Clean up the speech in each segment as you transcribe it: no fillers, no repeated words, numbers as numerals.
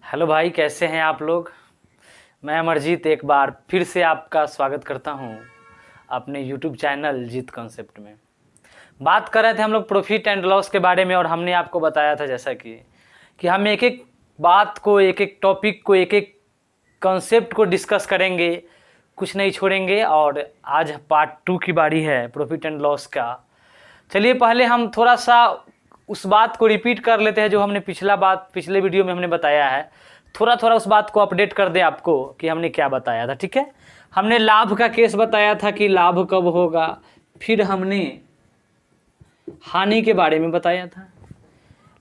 Hello भाई, कैसे हैं आप लोग। मैं अमरजीत एक बार फिर से आपका स्वागत करता हूं अपने यूट्यूब चैनल जीत कॉन्सेप्ट में। बात कर रहे थे हम लोग प्रॉफिट एंड लॉस के बारे में, और हमने आपको बताया था जैसा कि हम एक एक बात को, एक एक टॉपिक को, एक एक कॉन्सेप्ट को डिस्कस करेंगे, कुछ नहीं छोड़ेंगे। और आज पार्ट 2 की बारी है प्रॉफिट एंड लॉस का। चलिए पहले हम थोड़ा सा उस बात को रिपीट कर लेते हैं जो हमने पिछले वीडियो में हमने बताया है। थोड़ा थोड़ा उस बात को अपडेट कर दें आपको कि हमने क्या बताया था। ठीक है, हमने लाभ का केस बताया था कि लाभ कब होगा, फिर हमने हानि के बारे में बताया था,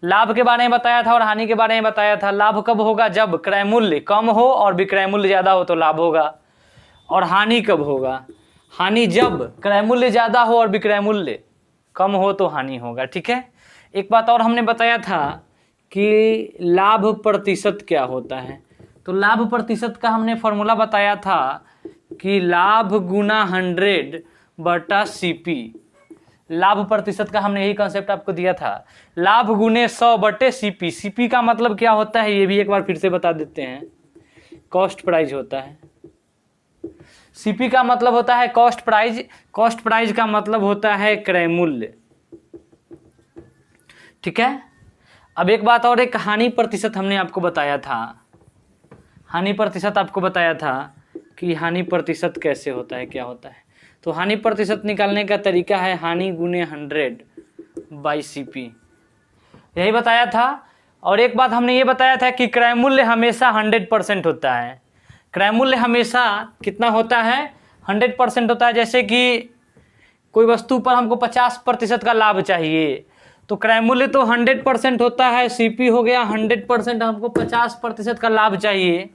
लाभ के बारे में बताया था और हानि के बारे में बताया था। लाभ कब होगा, जब क्रय मूल्य कम हो और विक्रय मूल्य ज़्यादा हो तो लाभ होगा। और हानि कब होगा, हानि जब क्रय मूल्य ज़्यादा हो और विक्रय मूल्य कम हो तो हानि होगा। ठीक है, एक बात और हमने बताया था कि लाभ प्रतिशत क्या होता है। तो लाभ प्रतिशत का हमने फॉर्मूला बताया था कि लाभ गुना 100/CP। लाभ प्रतिशत का हमने यही कॉन्सेप्ट आपको दिया था, लाभ गुने 100/CP। CP का मतलब क्या होता है ये भी एक बार फिर से बता देते हैं, कॉस्ट प्राइस होता है। CP का मतलब होता है कॉस्ट प्राइस, कॉस्ट प्राइस का मतलब होता है क्रय मूल्य। ठीक है, अब एक बात और, एक हानि प्रतिशत हमने आपको बताया था। हानि प्रतिशत आपको बताया था कि हानि प्रतिशत कैसे होता है, क्या होता है। तो हानि प्रतिशत निकालने का तरीका है हानि गुने 100/CP, यही बताया था। और एक बात हमने ये बताया था कि क्रय मूल्य हमेशा 100% होता है। क्रय मूल्य हमेशा कितना होता है, 100% होता है। जैसे कि कोई वस्तु पर हमको 50% का लाभ चाहिए तो क्रय मूल्य तो 100% होता है, CP हो गया 100%, हमको 50% का लाभ चाहिए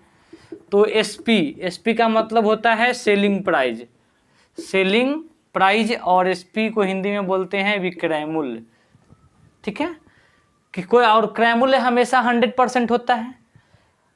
तो SP का मतलब होता है सेलिंग प्राइस। सेलिंग प्राइस और SP को हिंदी में बोलते हैं विक्रय मूल्य। ठीक है, कि कोई और क्रय मूल्य हमेशा 100% होता है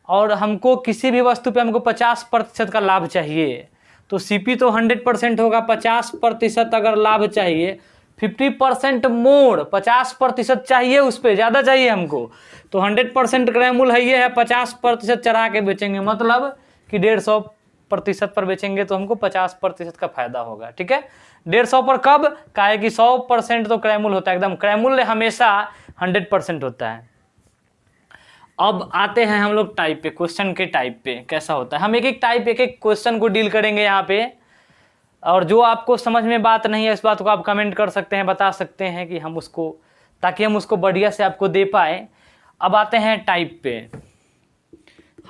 और हमको किसी भी वस्तु पे हमको 50% का लाभ चाहिए तो CP तो 100% होगा। 50% अगर लाभ चाहिए, 50% मोर, 50% चाहिए, उस पर ज़्यादा चाहिए हमको, तो 100% क्रय मूल्य है ये है, 50% चढ़ा के बेचेंगे, मतलब कि 150% पर बेचेंगे तो हमको 50% का फायदा होगा। ठीक है, 150 पर कब, काहे कि 100% तो क्रय मूल्य होता है, एकदम क्रय मूल्य हमेशा 100% होता है। अब आते हैं हम लोग टाइप पे, क्वेश्चन के टाइप पे कैसा होता है। हम एक एक क्वेश्चन को डील करेंगे यहाँ पे, और जो आपको समझ में बात नहीं है इस बात को आप कमेंट कर सकते हैं, बता सकते हैं कि हम उसको, ताकि हम उसको बढ़िया से आपको दे पाए। अब आते हैं टाइप पे।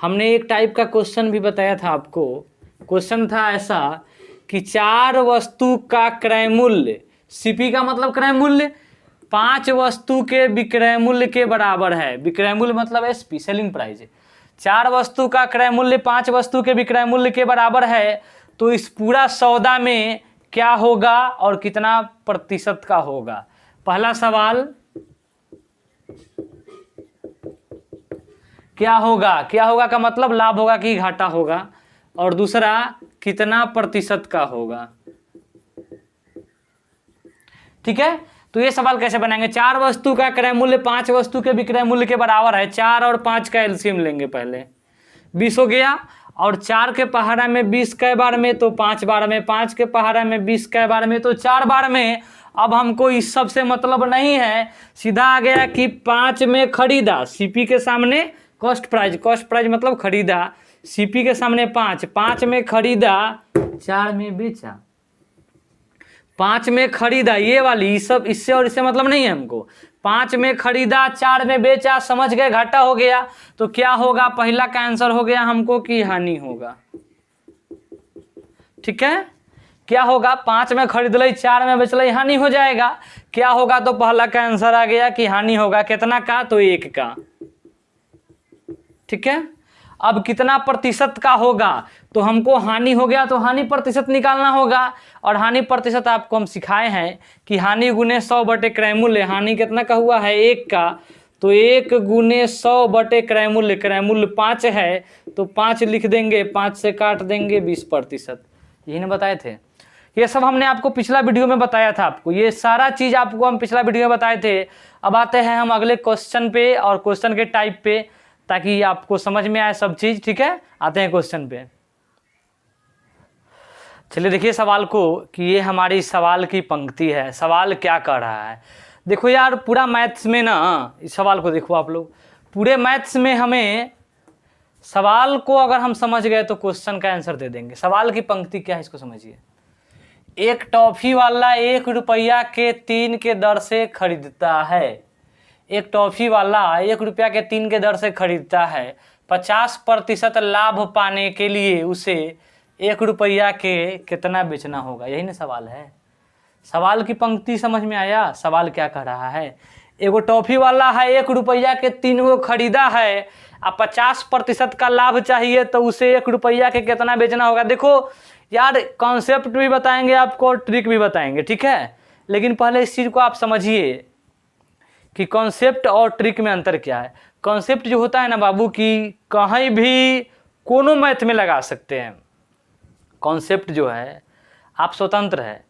हमने एक टाइप का क्वेश्चन भी बताया था आपको। क्वेश्चन था ऐसा कि 4 वस्तु का क्रय मूल्य, CP का मतलब क्रय मूल्य, 5 वस्तु के विक्रय मूल्य के बराबर है। विक्रय मूल्य मतलब SP, सेलिंग प्राइस। 4 वस्तु का क्रय मूल्य 5 वस्तु के विक्रय मूल्य के बराबर है, तो इस पूरा सौदा में क्या होगा और कितना प्रतिशत का होगा। पहला सवाल, क्या होगा, क्या होगा का मतलब लाभ होगा कि घाटा होगा, और दूसरा कितना प्रतिशत का होगा। ठीक है, तो ये सवाल कैसे बनाएंगे। 4 वस्तु का क्रय मूल्य 5 वस्तु के विक्रय मूल्य के बराबर है। 4 और 5 का एलसीएम लेंगे, पहले 20 हो गया, और 4 के पहाड़ा में 20 कै बार में तो 5 बार में, 5 के पहाड़ा में 20 कै बार में तो 4 बार में। अब हमको इस सब से मतलब नहीं है, सीधा आ गया कि 5 में खरीदा, CP के सामने कॉस्ट प्राइस, कॉस्ट प्राइस मतलब खरीदा, CP के सामने 5 में खरीदा, 4 में बेचा। 5 में खरीदा, ये वाली सब, इससे और इससे मतलब नहीं है हमको। 5 में खरीदा, 4 में बेचा, समझ गए, घाटा हो गया। तो क्या होगा, पहला का आंसर हो गया हमको कि हानि होगा। ठीक है, क्या होगा, 5 में खरीद ली, 4 में बेच ली, हानि हो जाएगा। क्या होगा, तो पहला का आंसर आ गया कि हानि होगा। कितना का, तो 1 का। ठीक है, अब कितना प्रतिशत का होगा, तो हमको हानि हो गया तो हानि प्रतिशत निकालना होगा। और हानि प्रतिशत आपको हम सिखाए हैं कि हानि गुने 100/क्रय मूल्य। हानि कितना का हुआ है, 1 का, तो 1 गुने 100/क्रय मूल्य। क्रय मूल्य 5 है तो 5 लिख देंगे, 5 से काट देंगे 20%। यही ना बताए थे, ये सब हमने आपको पिछला वीडियो में बताया था। आपको ये सारा चीज़ आपको हम पिछला वीडियो में बताए थे। अब आते हैं हम अगले क्वेश्चन पे और क्वेश्चन के टाइप पे। ताकि आपको समझ में आए सब चीज़। ठीक है, आते हैं क्वेश्चन पे। चलिए देखिए सवाल को कि ये हमारी सवाल की पंक्ति है। सवाल क्या कह रहा है, देखो यार पूरा मैथ्स में ना, इस सवाल को देखो आप लोग, पूरे मैथ्स में हमें सवाल को अगर हम समझ गए तो क्वेश्चन का आंसर दे देंगे। सवाल की पंक्ति क्या है इसको समझिए। एक टॉफी वाला 1 रुपया के 3 के दर से खरीदता है। एक टॉफी वाला 1 रुपया के 3 के दर से खरीदता है। 50% लाभ पाने के लिए उसे 1 रुपया के कितना बेचना होगा, यही ना सवाल है। सवाल की पंक्ति समझ में आया। सवाल क्या कह रहा है, एगो टॉफी वाला है 1 रुपया के 3 को खरीदा है, अब 50% का लाभ चाहिए तो उसे 1 रुपया के कितना बेचना होगा। देखो यार कॉन्सेप्ट भी बताएंगे आपको, ट्रिक भी बताएंगे, ठीक है, लेकिन पहले इस चीज़ को आप समझिए कि कॉन्सेप्ट और ट्रिक में अंतर क्या है। कॉन्सेप्ट जो होता है ना बाबू कि कहीं भी कोनो मैथ में लगा सकते हैं। कॉन्सेप्ट जो है आप स्वतंत्र है,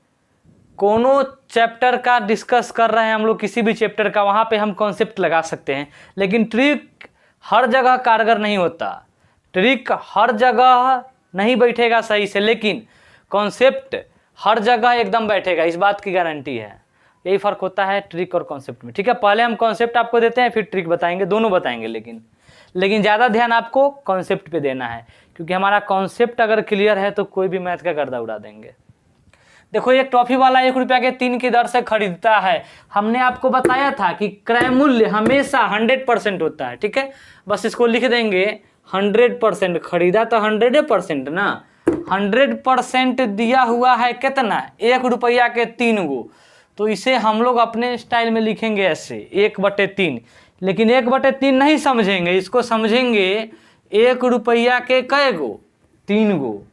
कोनो चैप्टर का डिस्कस कर रहे हैं हम लोग, किसी भी चैप्टर का, वहाँ पे हम कॉन्सेप्ट लगा सकते हैं। लेकिन ट्रिक हर जगह कारगर नहीं होता, ट्रिक हर जगह नहीं बैठेगा सही से, लेकिन कॉन्सेप्ट हर जगह एकदम बैठेगा, इस बात की गारंटी है। यही फ़र्क होता है ट्रिक और कॉन्सेप्ट में। ठीक है, पहले हम कॉन्सेप्ट आपको देते हैं, फिर ट्रिक बताएंगे, दोनों बताएंगे, लेकिन ज़्यादा ध्यान आपको कॉन्सेप्ट पे देना है, क्योंकि हमारा कॉन्सेप्ट अगर क्लियर है तो कोई भी मैथ का गर्दा उड़ा देंगे। देखो एक टॉफी वाला 1 रुपया के 3 की दर से खरीदता है। हमने आपको बताया था कि क्रय मूल्य हमेशा 100% होता है। ठीक है, बस इसको लिख देंगे 100%। खरीदा तो 100% ना, 100% दिया हुआ है कितना, 1 रुपया के 3 गो, तो इसे हम लोग अपने स्टाइल में लिखेंगे ऐसे 1/3। लेकिन 1/3 नहीं समझेंगे, इसको समझेंगे 1 रुपया के कै गो, 3 गो।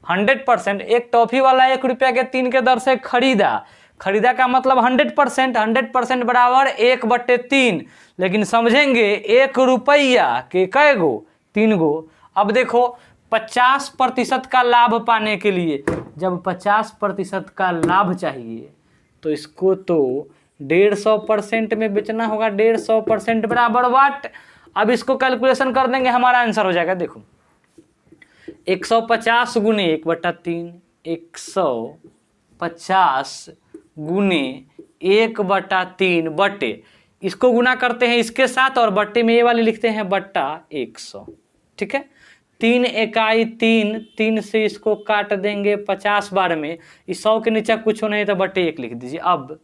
100%, एक टॉफी वाला 1 रुपया के 3 के दर से खरीदा का मतलब 100% बराबर 1/3। लेकिन समझेंगे 1 रुपया के कै गो, 3 गो। अब देखो 50% का लाभ पाने के लिए, जब 50% का लाभ चाहिए तो इसको तो 150% में बेचना होगा। 150% बराबर वाट। अब इसको कैलकुलेशन कर देंगे, हमारा आंसर हो जाएगा। देखो 150 गुने 1/3, 150 गुने 1/3 बटे, इसको गुना करते हैं इसके साथ और बट्टे में ये वाली लिखते हैं बट्टा 100। ठीक है, 3 इकाई 3, 3 से इसको काट देंगे 50 बार में, इस 100 के नीचे कुछ नहीं तो बट्टे 1 लिख दीजिए। अब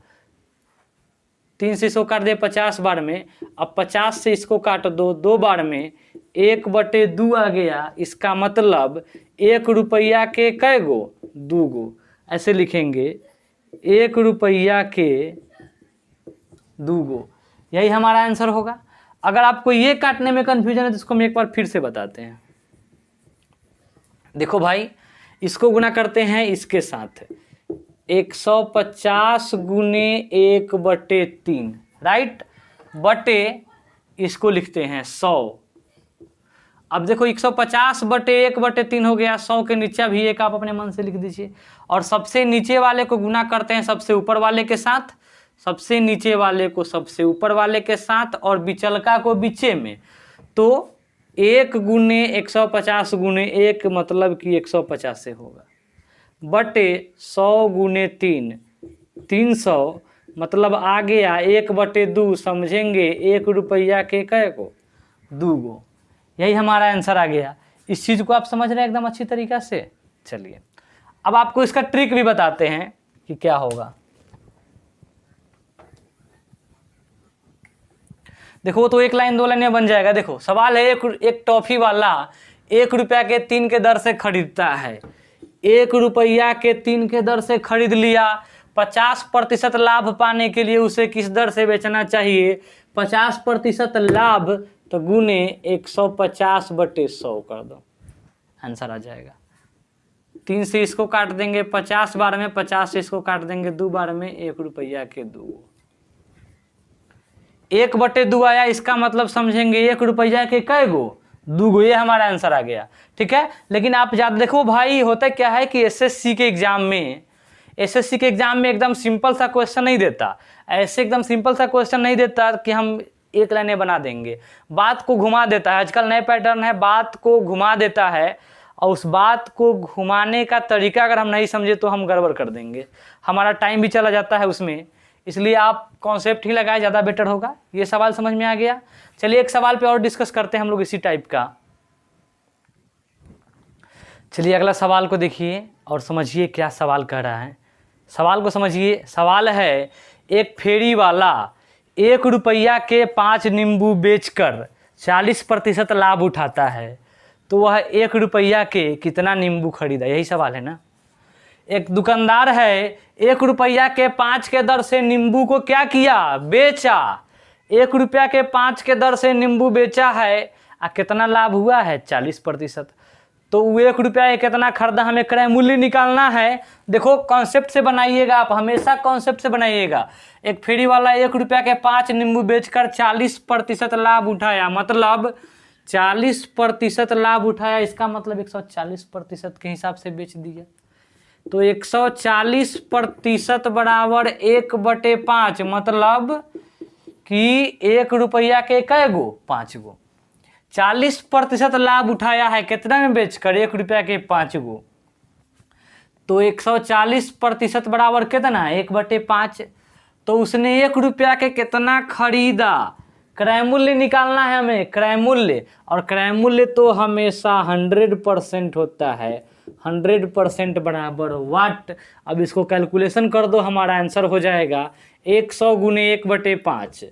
3 से इसको काट दे 50 बार में, अब 50 से इसको काट दो 2 बार में, 1/2 आ गया। इसका मतलब 1 रुपया के कै गो, 2 गो। ऐसे लिखेंगे 1 रुपया के 2 गो, यही हमारा आंसर होगा। अगर आपको ये काटने में कन्फ्यूजन है तो इसको हम एक बार फिर से बताते हैं। देखो भाई, इसको गुना करते हैं इसके साथ, 150 गुने 1/3, राइट, बटे इसको लिखते हैं 100। अब देखो 150 बटे 1/3 हो गया, 100 के नीचे भी एक आप अपने मन से लिख दीजिए। और सबसे नीचे वाले को गुना करते हैं सबसे ऊपर वाले के साथ, सबसे नीचे वाले को सबसे ऊपर वाले के साथ, और बिचलका को बीचे में। तो 1 गुने 150 गुने 1 मतलब कि 150 से होगा, बटे 100 गुने 3, 300 मतलब आ गया 1/2। समझेंगे 1 रुपया के कै गो, 2 गो। यही हमारा आंसर आ गया। इस चीज़ को आप समझ रहे हैं एकदम अच्छी तरीक़ा से। चलिए अब आपको इसका ट्रिक भी बताते हैं कि क्या होगा। देखो तो 1 लाइन 2 लाइन में बन जाएगा। देखो सवाल है, एक टॉफी वाला 1 रुपया के 3 के दर से खरीदता है। 1 रुपया के 3 के दर से खरीद लिया, 50% लाभ पाने के लिए उसे किस दर से बेचना चाहिए। 50% लाभ तो गुने 150/100 कर दो, आंसर आ जाएगा। 3 से इसको काट देंगे 50 बार में, 50 से इसको काट देंगे 2 बार में, 1 रुपया के 2। 1/2 आया, इसका मतलब समझेंगे 1 रुपया के कै गो, 2 गो। ये हमारा आंसर आ गया। ठीक है, लेकिन आप ज़्यादा देखो भाई, होता क्या है कि एसएससी के एग्जाम में एकदम सिंपल सा क्वेश्चन नहीं देता। ऐसे एकदम सिंपल सा क्वेश्चन नहीं देता कि हम एक लाइनें बना देंगे। बात को घुमा देता है, आजकल नए पैटर्न है, बात को घुमा देता है, और उस बात को घुमाने का तरीका अगर हम नहीं समझे तो हम गड़बड़ कर देंगे, हमारा टाइम भी चला जाता है उसमें। इसलिए आप कॉन्सेप्ट ही लगाए, ज़्यादा बेटर होगा। ये सवाल समझ में आ गया। चलिए एक सवाल पे और डिस्कस करते हैं हम लोग इसी टाइप का। चलिए अगला सवाल को देखिए और समझिए क्या सवाल कह रहा है। सवाल को समझिए। सवाल है, एक फेरी वाला 1 रुपया के 5 नींबू बेचकर 40% लाभ उठाता है, तो वह 1 रुपया के कितना नींबू खरीदा? यही सवाल है ना। एक दुकानदार है, 1 रुपया के 5 के दर से नींबू को क्या किया? बेचा। 1 रुपया के 5 के दर से नींबू बेचा है, और कितना लाभ हुआ है? 40%। तो वो 1 रुपया कितना खरीदा, हमें क्रय मूल्य निकालना है। देखो कॉन्सेप्ट से बनाइएगा, आप हमेशा कॉन्सेप्ट से बनाइएगा। एक फेरी वाला 1 रुपया के 5 नींबू बेचकर 40% लाभ उठाया, मतलब 40% लाभ उठाया, इसका मतलब 140% के हिसाब से बेच दिया। तो 140% बराबर 1/5, मतलब कि 1 रुपया के कै गो? 5 गो। 40% लाभ उठाया है, कितना में बेचकर? 1 रुपया के 5 गो। तो 140% बराबर कितना? 1/5। तो उसने 1 रुपया के कितना खरीदा? क्रय मूल्य निकालना है हमें, क्रय मूल्य। और क्रय मूल्य तो हमेशा 100% होता है। 100% बराबर वाट। अब इसको कैलकुलेशन कर दो, हमारा आंसर हो जाएगा 100 गुने 1/5।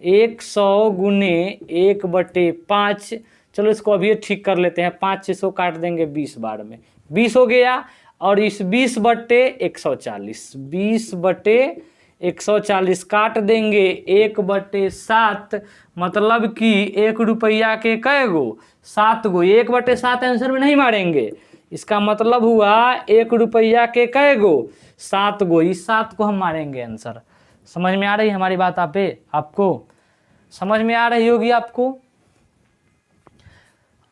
100 गुने 1/5। चलो इसको अभी ठीक कर लेते हैं। 5 से 100 काट देंगे 20 बार में, 20 हो गया। और इस 20/140, 20/140 काट देंगे 1/7, मतलब कि 1 रुपया के कै गो? 7 गो। 1/7 आंसर में नहीं मारेंगे, इसका मतलब हुआ 1 रुपया के कै गो? 7 गो। इस 7 को हम मारेंगे आंसर। समझ में आ रही है हमारी बात? आपको समझ में आ रही होगी आपको।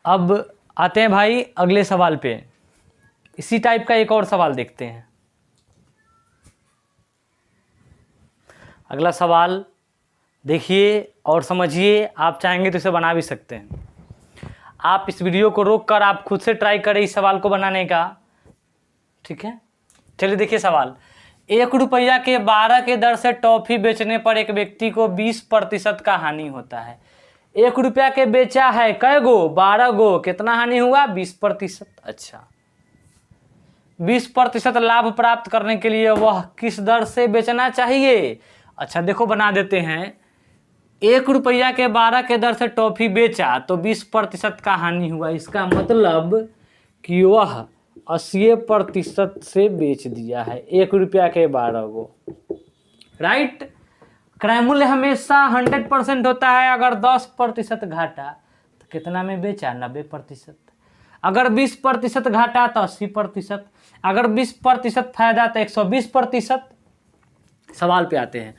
अब आते हैं भाई अगले सवाल पे। इसी टाइप का एक और सवाल देखते हैं। अगला सवाल देखिए और समझिए, आप चाहेंगे तो इसे बना भी सकते हैं। आप इस वीडियो को रोक कर आप खुद से ट्राई करें इस सवाल को बनाने का, ठीक है। चलिए देखिए सवाल। 1 रुपया के 12 के दर से टॉफी बेचने पर एक व्यक्ति को 20% का हानि होता है। 1 रुपया के बेचा है, कै गो? 12 गो। कितना हानि हुआ? 20%। अच्छा, 20% लाभ प्राप्त करने के लिए वह किस दर से बेचना चाहिए? अच्छा देखो बना देते हैं। 1 रुपया के 12 के दर से टॉफी बेचा तो 20% का हानि हुआ, इसका मतलब कि वह 80% से बेच दिया है 1 रुपया के 12 गो। राइट। क्रय मूल्य हमेशा 100% होता है। अगर 10% घाटा तो कितना में बेचा? 90%। अगर 20% घाटा तो 80%। अगर 20% फायदा तो 120%। सवाल पे आते हैं।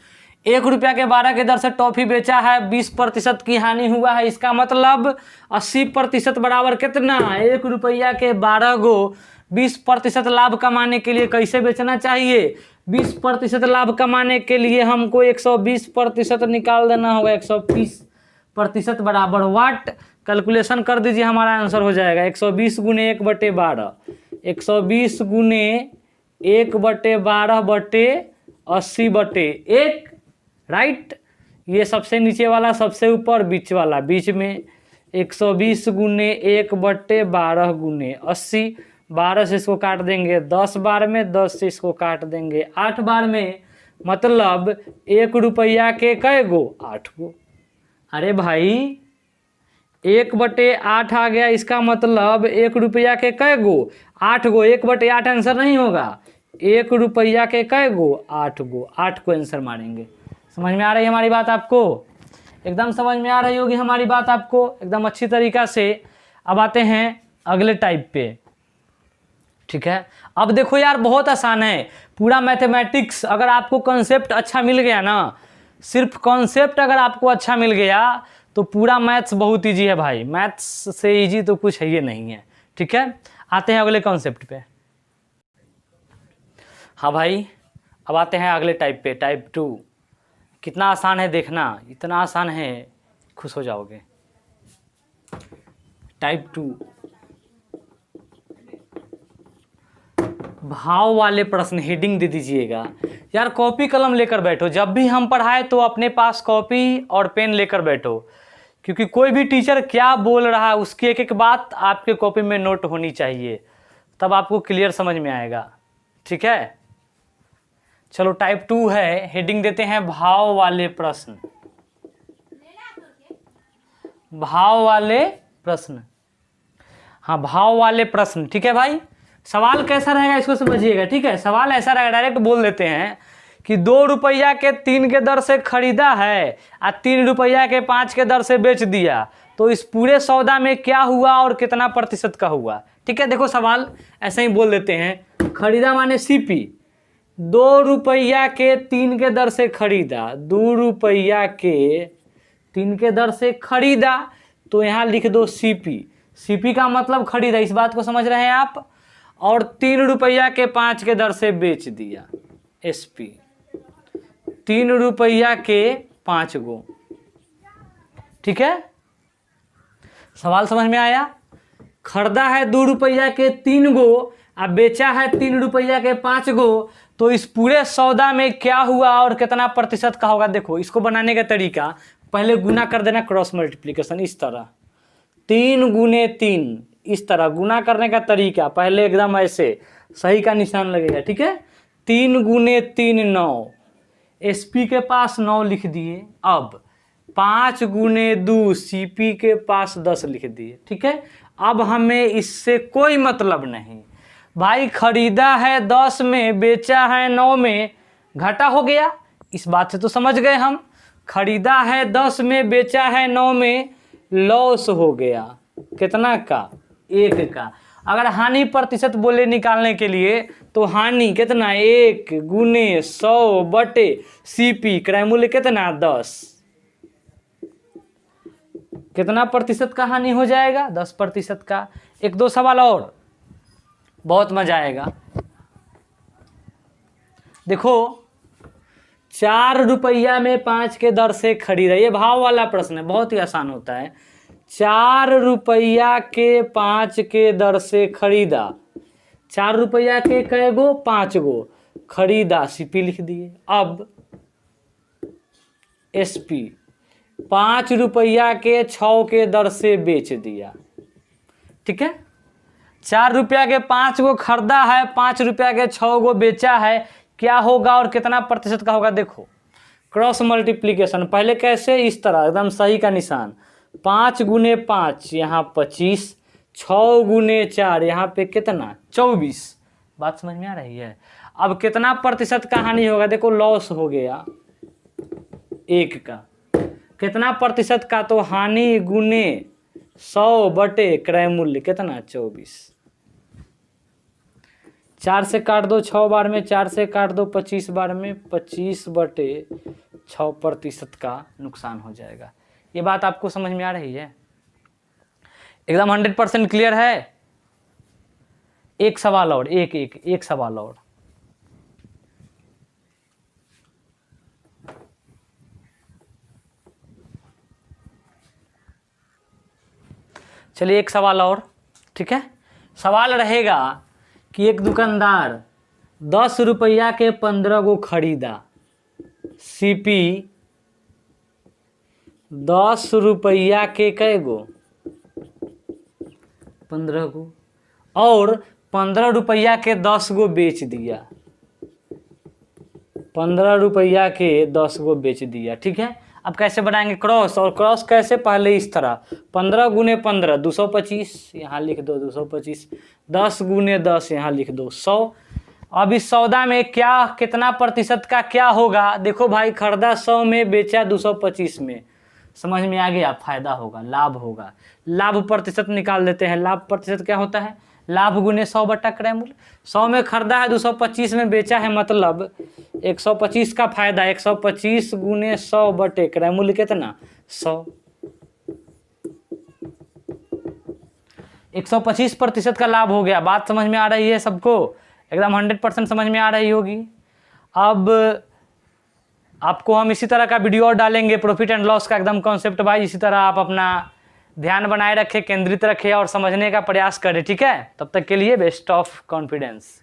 1 रुपया के 12 के दर से टॉफी बेचा है, 20% की हानि हुआ है, इसका मतलब 80% बराबर कितना? 1 रुपया के 12 गो। 20% लाभ कमाने के लिए कैसे बेचना चाहिए? 20% लाभ कमाने के लिए हमको 120% निकाल देना होगा। 120% बराबर वाट। कैलकुलेशन कर दीजिए, हमारा आंसर हो जाएगा 120 गुने 1/12। 120 गुने 1/12/80/1। राइट। ये सबसे नीचे वाला, सबसे ऊपर, बीच वाला बीच में। 120 गुने 1/12 गुने 80। 12 से इसको काट देंगे 10 बार में, 10 से इसको काट देंगे 8 बार में, मतलब 1 रुपया के कै गो? 8 गो। अरे भाई 1/8 आ गया, इसका मतलब 1 रुपया के कै गो? 8 गो। 1/8 आंसर नहीं होगा। 1 रुपया के कै गो? 8 गो। 8 को आंसर मारेंगे। समझ में आ रही है हमारी बात आपको? एकदम समझ में आ रही होगी हमारी बात आपको एकदम अच्छी तरीका से। अब आते हैं अगले टाइप पे, ठीक है। अब देखो यार बहुत आसान है पूरा मैथमेटिक्स। अगर आपको कॉन्सेप्ट अच्छा मिल गया ना, सिर्फ कॉन्सेप्ट अगर आपको अच्छा मिल गया तो पूरा मैथ्स बहुत इजी है भाई। मैथ्स से इजी तो कुछ है ये नहीं है, ठीक है। आते हैं अगले कॉन्सेप्ट पे। हाँ भाई, अब आते हैं अगले टाइप पे, टाइप 2। कितना आसान है देखना, इतना आसान है खुश हो जाओगे। टाइप 2, भाव वाले प्रश्न, हेडिंग दे दीजिएगा। यार कॉपी कलम लेकर बैठो, जब भी हम पढ़ाए तो अपने पास कॉपी और पेन लेकर बैठो, क्योंकि कोई भी टीचर क्या बोल रहा है उसकी एक एक बात आपके कॉपी में नोट होनी चाहिए, तब आपको क्लियर समझ में आएगा। ठीक है, चलो टाइप 2 है, हेडिंग देते हैं भाव वाले प्रश्न। भाव वाले प्रश्न, हाँ भाव वाले प्रश्न। ठीक है भाई, सवाल कैसा रहेगा इसको समझिएगा। ठीक है, सवाल ऐसा रहेगा, डायरेक्ट बोल देते हैं कि 2 रुपया के 3 के दर से खरीदा है और 3 रुपया के 5 के दर से बेच दिया, तो इस पूरे सौदा में क्या हुआ और कितना प्रतिशत का हुआ। ठीक है, देखो सवाल ऐसे ही बोल देते हैं, खरीदा माने सीपी, 2 रुपया के 3 के दर से खरीदा, 2 रुपया के 3 के दर से खरीदा, तो यहाँ लिख दो सीपी। सीपी का मतलब खरीदा, इस बात को समझ रहे हैं आप। और 3 रुपया के 5 के दर से बेच दिया, एसपी। 3 रुपया के 5 गो। ठीक है, सवाल समझ में आया। खरीदा है 2 रुपया के 3 गो और बेचा है 3 रुपया के 5 गो, तो इस पूरे सौदा में क्या हुआ और कितना प्रतिशत का होगा। देखो इसको बनाने का तरीका, पहले गुना कर देना, क्रॉस मल्टीप्लिकेशन इस तरह, 3 गुने 3, इस तरह गुना करने का तरीका, पहले एकदम ऐसे सही का निशान लगेगा। ठीक है, 3 गुने 3 9, एसपी के पास 9 लिख दिए। अब 5 गुने 2, सीपी के पास 10 लिख दिए। ठीक है, अब हमें इससे कोई मतलब नहीं भाई, खरीदा है 10 में, बेचा है 9 में, घाटा हो गया, इस बात से तो समझ गए हम। खरीदा है 10 में, बेचा है 9 में, लॉस हो गया, कितना का, 1 का। अगर हानि प्रतिशत बोले निकालने के लिए तो हानि कितना, 1 गुने 100 बटे सीपी, क्रय मूल्य कितना 10, कितना प्रतिशत का हानि हो जाएगा, 10% का। 1-2 सवाल और, बहुत मजा आएगा। देखो 4 रुपया में 5 के दर से खरीदा, ये भाव वाला प्रश्न है, बहुत ही आसान होता है। 4 रुपया के 5 के दर से खरीदा, 4 रुपया के कै गो, 5 गो, खरीदा, सीपी लिख दिए। अब एसपी 5 रुपया के 6 के दर से बेच दिया। ठीक है, 4 रुपया के 5 गो खरीदा है, 5 रुपया के 6 गो बेचा है, क्या होगा और कितना प्रतिशत का होगा। देखो क्रॉस मल्टीप्लिकेशन, पहले कैसे, इस तरह एकदम सही का निशान, 5 गुने 5 यहाँ 25, 6 गुने 4 यहाँ पे कितना 24। बात समझ में आ रही है। अब कितना प्रतिशत का हानि होगा, देखो लॉस हो गया 1 का, कितना प्रतिशत का, तो हानि गुने 100 बटे क्रय मूल्य कितना 24। 4 से काट दो 6 बार में, 4 से काट दो 25 बार में, 25 बटे 6% का नुकसान हो जाएगा। ये बात आपको समझ में आ रही है, एकदम 100% क्लियर है। एक सवाल और, एक सवाल और। चलिए एक सवाल और। ठीक है, सवाल रहेगा कि एक दुकानदार 10 रुपया के 15 गो खरीदा, सीपी 10 रुपया के कै गो, 15 गो, और 15 रुपया के 10 गो बेच दिया, 15 रुपया के 10 गो बेच दिया। ठीक है, अब कैसे बनाएंगे क्रॉस, और क्रॉस कैसे, पहले इस तरह 15 गुने 15 225, यहाँ लिख दो 225, 10 गुने 10 यहाँ लिख दो 100। अब इस सौदा में क्या कितना प्रतिशत का क्या होगा। देखो भाई खरीदा 100 में, बेचा 225 में, समझ में आ गया, फायदा होगा, लाभ होगा। लाभ प्रतिशत निकाल देते हैं। लाभ प्रतिशत क्या होता है, लाभ गुने 100 बटा क्रय मूल्य। 100 में खरीदा है, 225 में बेचा है, मतलब 125 का फायदा, 125 गुने 100 बटे क्रय मूल्य कितना 100। 125% का लाभ हो गया। बात समझ में आ रही है सबको, एकदम 100% समझ में आ रही होगी। अब आपको हम इसी तरह का वीडियो और डालेंगे प्रॉफिट एंड लॉस का एकदम कॉन्सेप्ट वाइज। इसी तरह आप अपना ध्यान बनाए रखें, केंद्रित रखें और समझने का प्रयास करें, ठीक है। तब तक के लिए बेस्ट ऑफ कॉन्फिडेंस।